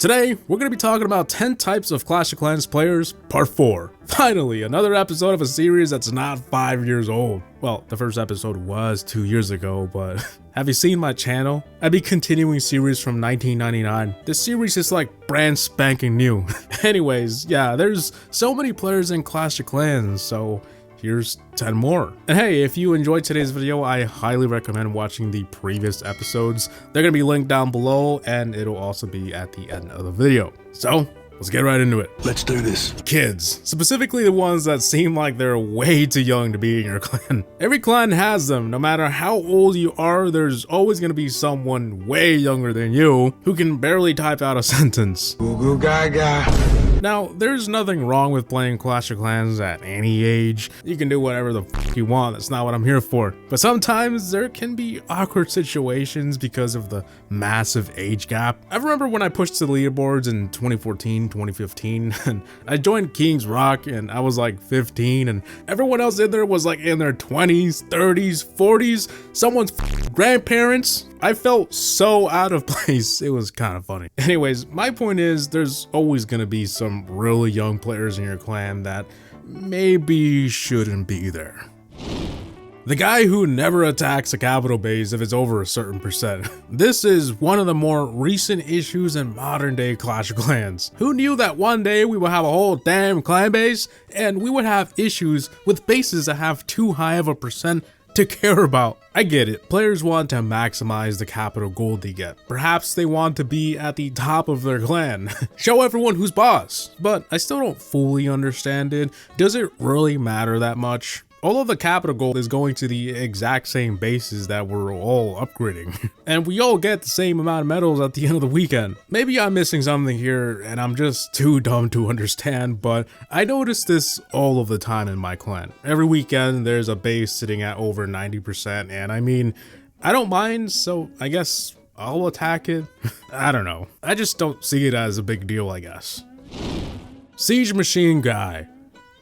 Today, we're going to be talking about 10 types of Clash of Clans players, part 4. Finally, another episode of a series that's not 5 years old. Well, the first episode was 2 years ago, but have you seen my channel? I'd be continuing series from 1999. This series is like brand spanking new. Anyways, yeah, there's so many players in Clash of Clans, so here's 10 more. And hey, if you enjoyed today's video, I highly recommend watching the previous episodes. They're gonna be linked down below and it'll also be at the end of the video. So let's get right into it. Let's do this. Kids, specifically the ones that seem like they're way too young to be in your clan. Every clan has them. No matter how old you are, there's always gonna be someone way younger than you who can barely type out a sentence. Goo goo gaga. Now, there's nothing wrong with playing Clash of Clans at any age. You can do whatever the f you want, that's not what I'm here for. But sometimes there can be awkward situations because of the massive age gap. I remember when I pushed the leaderboards in 2014, 2015, and I joined King's Rock and I was like 15 and everyone else in there was like in their 20s, 30s, 40s, someone's grandparents. I felt so out of place, it was kind of funny. Anyways, my point is there's always gonna be some really young players in your clan that maybe shouldn't be there. The guy who never attacks a capital base if it's over a certain percent. This is one of the more recent issues in modern day Clash of Clans. Who knew that one day we would have a whole damn clan base and we would have issues with bases that have too high of a percent to care about? I get it, players want to maximize the capital gold they get. Perhaps they want to be at the top of their clan, show everyone who's boss, but I still don't fully understand it. Does it really matter that much? All of the capital gold is going to the exact same bases that we're all upgrading. And we all get the same amount of medals at the end of the weekend. Maybe I'm missing something here and I'm just too dumb to understand, but I notice this all of the time in my clan. Every weekend there's a base sitting at over 90%, and I mean, I don't mind, so I guess I'll attack it. I don't know. I just don't see it as a big deal, I guess. Siege Machine Guy.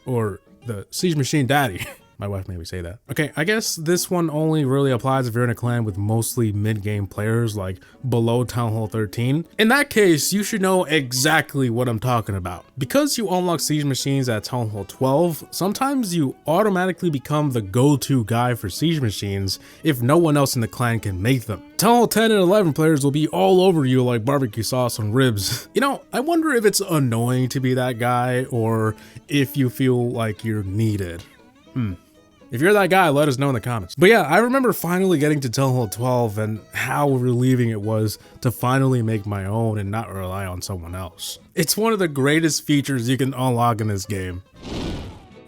Or the Siege Machine Daddy. My wife made me say that. Okay, I guess this one only really applies if you're in a clan with mostly mid-game players, like below Town Hall 13. In that case, you should know exactly what I'm talking about. Because you unlock siege machines at Town Hall 12, sometimes you automatically become the go-to guy for siege machines if no one else in the clan can make them. Town Hall 10 and 11 players will be all over you like barbecue sauce on ribs. You know, I wonder if it's annoying to be that guy or if you feel like you're needed. If you're that guy, let us know in the comments. But yeah, I remember finally getting to Town Hall 12 and how relieving it was to finally make my own and not rely on someone else. It's one of the greatest features you can unlock in this game.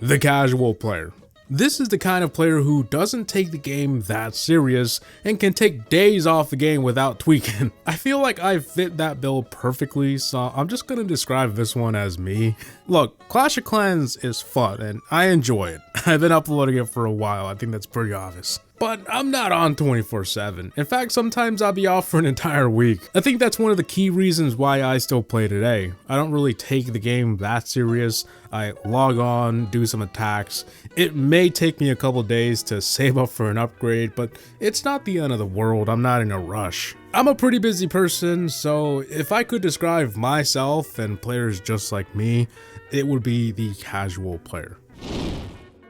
The casual player. This is the kind of player who doesn't take the game that serious and can take days off the game without tweaking. I feel like I fit that bill perfectly, so I'm just gonna describe this one as me. Look, Clash of Clans is fun and I enjoy it. I've been uploading it for a while, I think that's pretty obvious. But I'm not on 24/7. In fact, sometimes I'll be off for an entire week. I think that's one of the key reasons why I still play today. I don't really take the game that serious. I log on, do some attacks. It may take me a couple days to save up for an upgrade, but it's not the end of the world. I'm not in a rush. I'm a pretty busy person, so if I could describe myself and players just like me, it would be the casual player.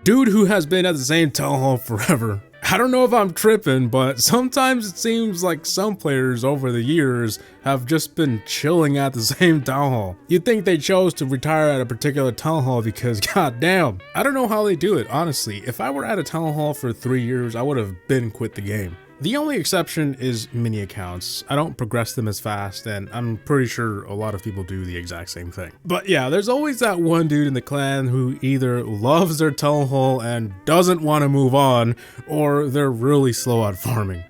Dude who has been at the same town hall forever. I don't know if I'm tripping, but sometimes it seems like some players over the years have just been chilling at the same town hall. You'd think they chose to retire at a particular town hall because goddamn, I don't know how they do it, honestly. If I were at a town hall for 3 years, I would have been quit the game. The only exception is mini accounts. I don't progress them as fast, and I'm pretty sure a lot of people do the exact same thing. But yeah, there's always that one dude in the clan who either loves their town hall and doesn't want to move on, or they're really slow at farming.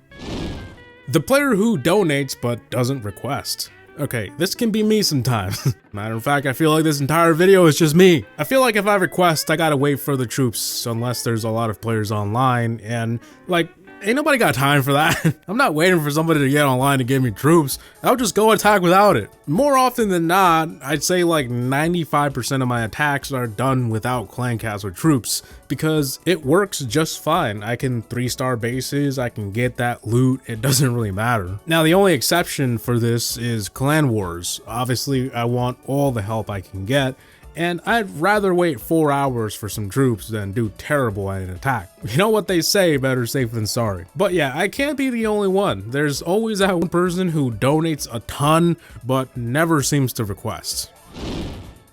The player who donates but doesn't request. Okay, this can be me sometimes. Matter of fact, I feel like this entire video is just me. I feel like if I request, I gotta wait for the troops unless there's a lot of players online, and like, Ain't nobody got time for that. I'm not waiting for somebody to get online to give me troops. I'll just go attack without it. More often than not, I'd say like 95% of my attacks are done without clan castle troops because it works just fine. I can 3-star bases, I can get that loot, it doesn't really matter. Now the only exception for this is clan wars. Obviously I want all the help I can get, and I'd rather wait 4 hours for some troops than do terrible at an attack. You know what they say, better safe than sorry. But yeah, I can't be the only one. There's always that one person who donates a ton, but never seems to request.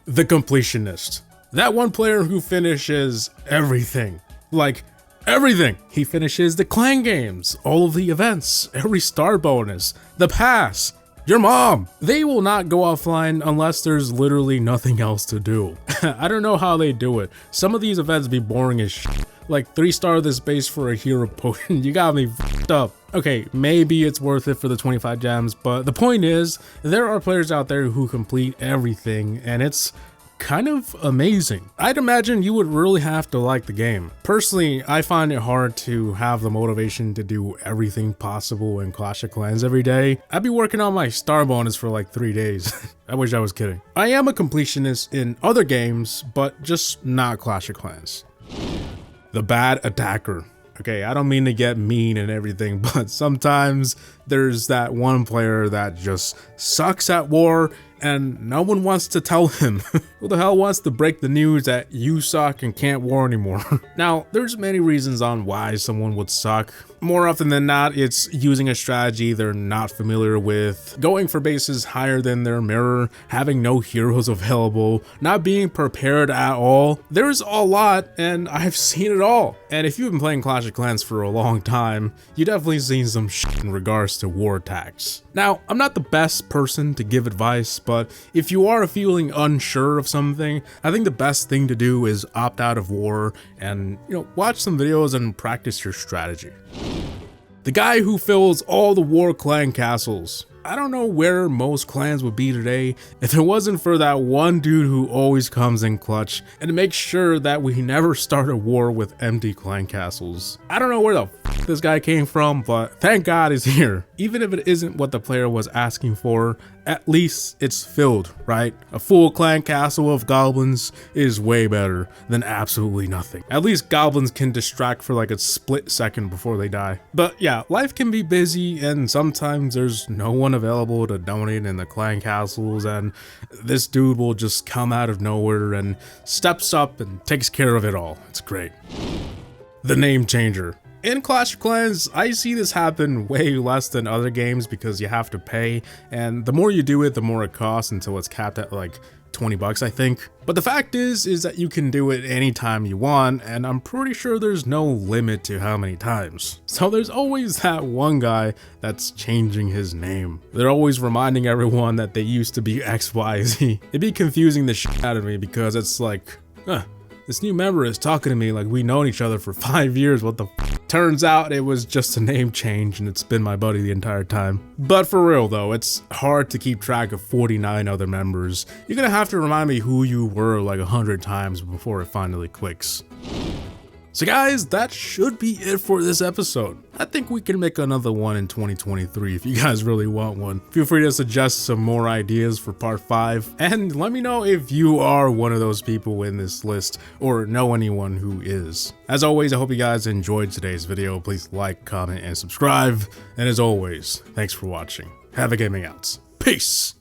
The completionist. That one player who finishes everything. Like, everything. He finishes the clan games, all of the events, every star bonus, the pass, your mom. They will not go offline unless there's literally nothing else to do. I don't know how they do it. Some of these events be boring as shit. Like 3-star this base for a hero potion. You got me f***ed up. Okay, maybe it's worth it for the 25 gems, but the point is, there are players out there who complete everything, and it's kind of amazing. I'd imagine you would really have to like the game. Personally, I find it hard to have the motivation to do everything possible in Clash of Clans every day. I'd be working on my star bonus for like 3 days. I wish I was kidding. I am a completionist in other games, but just not Clash of Clans. The bad attacker. Okay, I don't mean to get mean and everything, but sometimes there's that one player that just sucks at war and no one wants to tell him. Who the hell wants to break the news that you suck and can't war anymore? Now, there's many reasons on why someone would suck. More often than not, it's using a strategy they're not familiar with, going for bases higher than their mirror, having no heroes available, not being prepared at all. There's a lot, and I've seen it all. And if you've been playing Clash of Clans for a long time, you've definitely seen some shit in regards to war attacks. Now, I'm not the best person to give advice, but if you are feeling unsure of something, I think the best thing to do is opt out of war and, watch some videos and practice your strategy. The guy who fills all the war clan castles. I don't know where most clans would be today if it wasn't for that one dude who always comes in clutch and makes sure that we never start a war with empty clan castles. I don't know where the f this guy came from, but thank God he's here. Even if it isn't what the player was asking for, at least it's filled, right? A full clan castle of goblins is way better than absolutely nothing. At least goblins can distract for like a split second before they die. But yeah, life can be busy and sometimes there's no one available to donate in the clan castles, and this dude will just come out of nowhere and steps up and takes care of it all. It's great. The name changer. In Clash of Clans, I see this happen way less than other games because you have to pay, and the more you do it, the more it costs until it's capped at like 20 bucks, I think. But the fact is that you can do it anytime you want, and I'm pretty sure there's no limit to how many times. So there's always that one guy that's changing his name. They're always reminding everyone that they used to be XYZ. It'd be confusing the shit out of me because it's like, this new member is talking to me like we known each other for 5 years, what the f? Turns out it was just a name change and it's been my buddy the entire time. But for real though, it's hard to keep track of 49 other members. You're gonna have to remind me who you were like 100 times before it finally clicks. So guys, that should be it for this episode. I think we can make another one in 2023 if you guys really want one. Feel free to suggest some more ideas for part 5, and let me know if you are one of those people in this list or know anyone who is. As always, I hope you guys enjoyed today's video. Please like, comment, and subscribe. And as always, thanks for watching. HaVoC Gaming out. Peace!